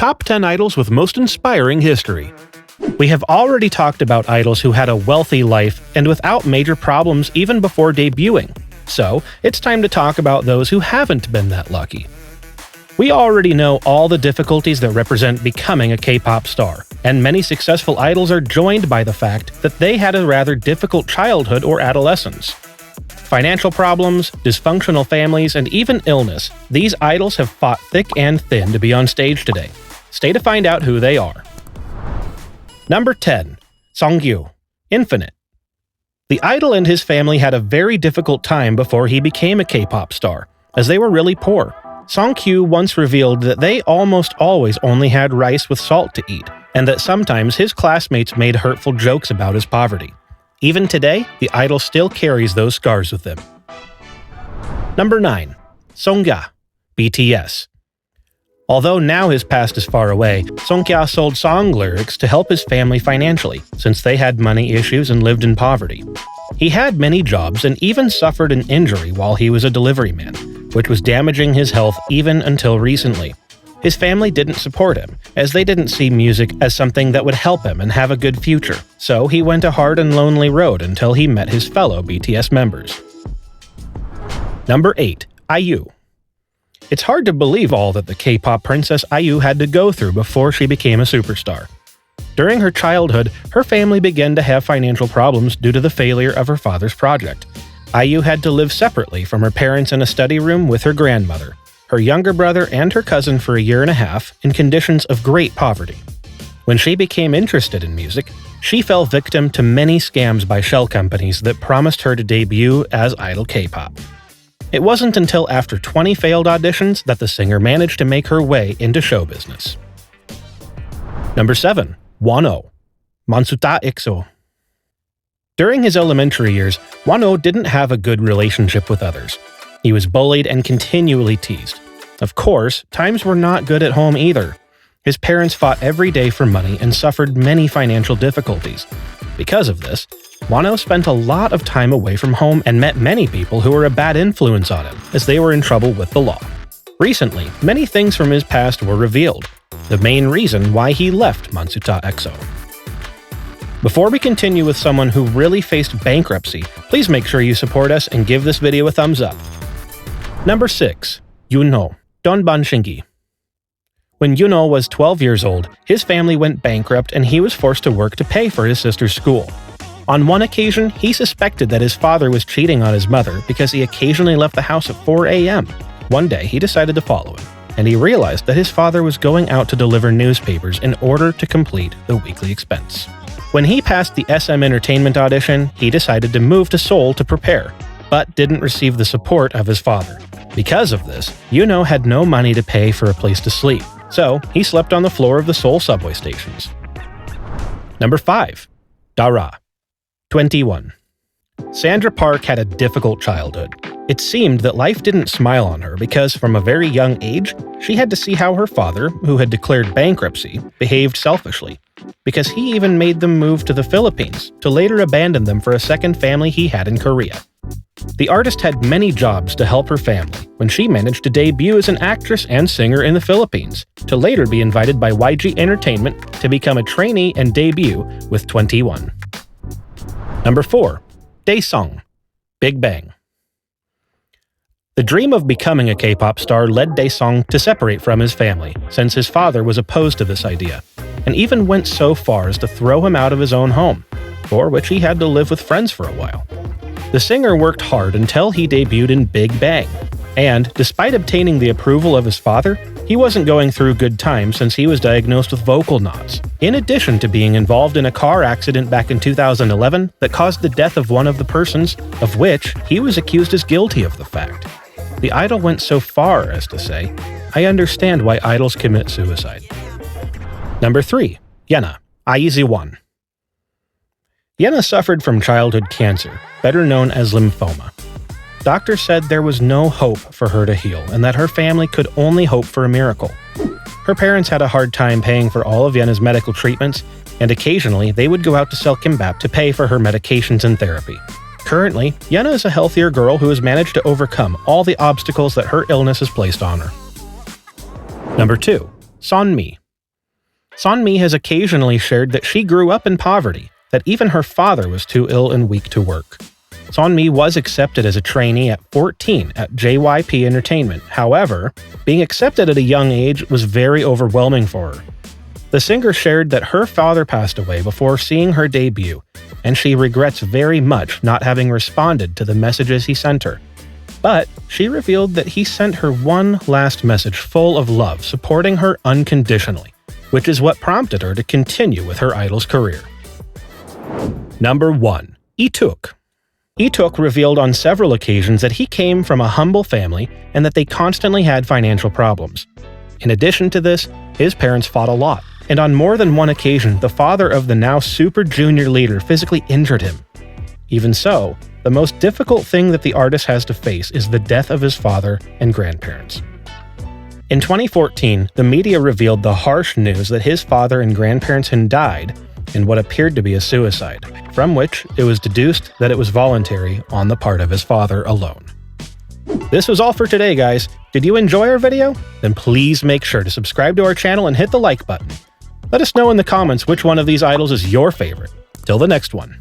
Top 10 Idols with Most Inspiring History. We have already talked about idols who had a wealthy life and without major problems even before debuting, so it's time to talk about those who haven't been that lucky. We already know all the difficulties that represent becoming a K-pop star, and many successful idols are joined by the fact that they had a rather difficult childhood or adolescence. Financial problems, dysfunctional families, and even illness, these idols have fought thick and thin to be on stage today. Stay to find out who they are. Number 10. Sunggyu, Infinite. The idol and his family had a very difficult time before he became a K-pop star, as they were really poor. Sunggyu once revealed that they almost always only had rice with salt to eat, and that sometimes his classmates made hurtful jokes about his poverty. Even today, the idol still carries those scars with them. Number 9. Suga, BTS. Although now his past is far away, Suga sold song lyrics to help his family financially, since they had money issues and lived in poverty. He had many jobs and even suffered an injury while he was a delivery man, which was damaging his health even until recently. His family didn't support him, as they didn't see music as something that would help him and have a good future, so he went a hard and lonely road until he met his fellow BTS members. Number 8. IU. It's hard to believe all that the K-pop princess IU had to go through before she became a superstar. During her childhood, her family began to have financial problems due to the failure of her father's project. IU had to live separately from her parents in a study room with her grandmother, her younger brother, and her cousin for a year and a half in conditions of great poverty. When she became interested in music, she fell victim to many scams by shell companies that promised her to debut as idol K-pop. It wasn't until after 20 failed auditions that the singer managed to make her way into show business. Number 7. Wonho, MONSTA X. During his elementary years, Wonho didn't have a good relationship with others. He was bullied and continually teased. Of course, times were not good at home either. His parents fought every day for money and suffered many financial difficulties. Because of this, Wonho spent a lot of time away from home and met many people who were a bad influence on him, as they were in trouble with the law. Recently, many things from his past were revealed, the main reason why he left MONSTA X. Before we continue with someone who really faced bankruptcy, please make sure you support us and give this video a thumbs up. Number 6. Yunho, Donbanshingi. When Yunho was 12 years old, his family went bankrupt and he was forced to work to pay for his sister's school. On one occasion, he suspected that his father was cheating on his mother because he occasionally left the house at 4 a.m. One day, he decided to follow him, and he realized that his father was going out to deliver newspapers in order to complete the weekly expense. When he passed the SM Entertainment audition, he decided to move to Seoul to prepare, but didn't receive the support of his father. Because of this, Yunho had no money to pay for a place to sleep, so he slept on the floor of the Seoul subway stations. Number 5. Dara, 21. Sandra Park had a difficult childhood. It seemed that life didn't smile on her because, from a very young age, she had to see how her father, who had declared bankruptcy, behaved selfishly, because he even made them move to the Philippines, to later abandon them for a second family he had in Korea. The artist had many jobs to help her family when she managed to debut as an actress and singer in the Philippines, to later be invited by YG Entertainment to become a trainee and debut with 21. Number 4. Daesung, Big Bang. The dream of becoming a K-pop star led Daesung to separate from his family, since his father was opposed to this idea, and even went so far as to throw him out of his own home, for which he had to live with friends for a while. The singer worked hard until he debuted in Big Bang, and, despite obtaining the approval of his father, he wasn't going through good times since he was diagnosed with vocal knots, in addition to being involved in a car accident back in 2011 that caused the death of one of the persons, of which he was accused as guilty of the fact. The idol went so far as to say, "I understand why idols commit suicide." Number 3. Yena, IZ*ONE. Yena suffered from childhood cancer, better known as lymphoma. Doctors said there was no hope for her to heal and that her family could only hope for a miracle. Her parents had a hard time paying for all of Yena's medical treatments, and occasionally they would go out to sell kimbap to pay for her medications and therapy. Currently, Yena is a healthier girl who has managed to overcome all the obstacles that her illness has placed on her. Number 2. Sunmi, Sunmi has occasionally shared that she grew up in poverty, that even her father was too ill and weak to work. Sunmi was accepted as a trainee at 14 at JYP Entertainment. However, being accepted at a young age was very overwhelming for her. The singer shared that her father passed away before seeing her debut, and she regrets very much not having responded to the messages he sent her. But she revealed that he sent her one last message full of love, supporting her unconditionally, which is what prompted her to continue with her idol's career. Number 1. Leeteuk. Leeteuk revealed on several occasions that he came from a humble family and that they constantly had financial problems. In addition to this, his parents fought a lot, and on more than one occasion, the father of the now Super Junior leader physically injured him. Even so, the most difficult thing that the artist has to face is the death of his father and grandparents. In 2014, the media revealed the harsh news that his father and grandparents had died in what appeared to be a suicide, from which it was deduced that it was voluntary on the part of his father alone. This was all for today, guys. Did you enjoy our video? Then please make sure to subscribe to our channel and hit the like button. Let us know in the comments which one of these idols is your favorite. Till the next one.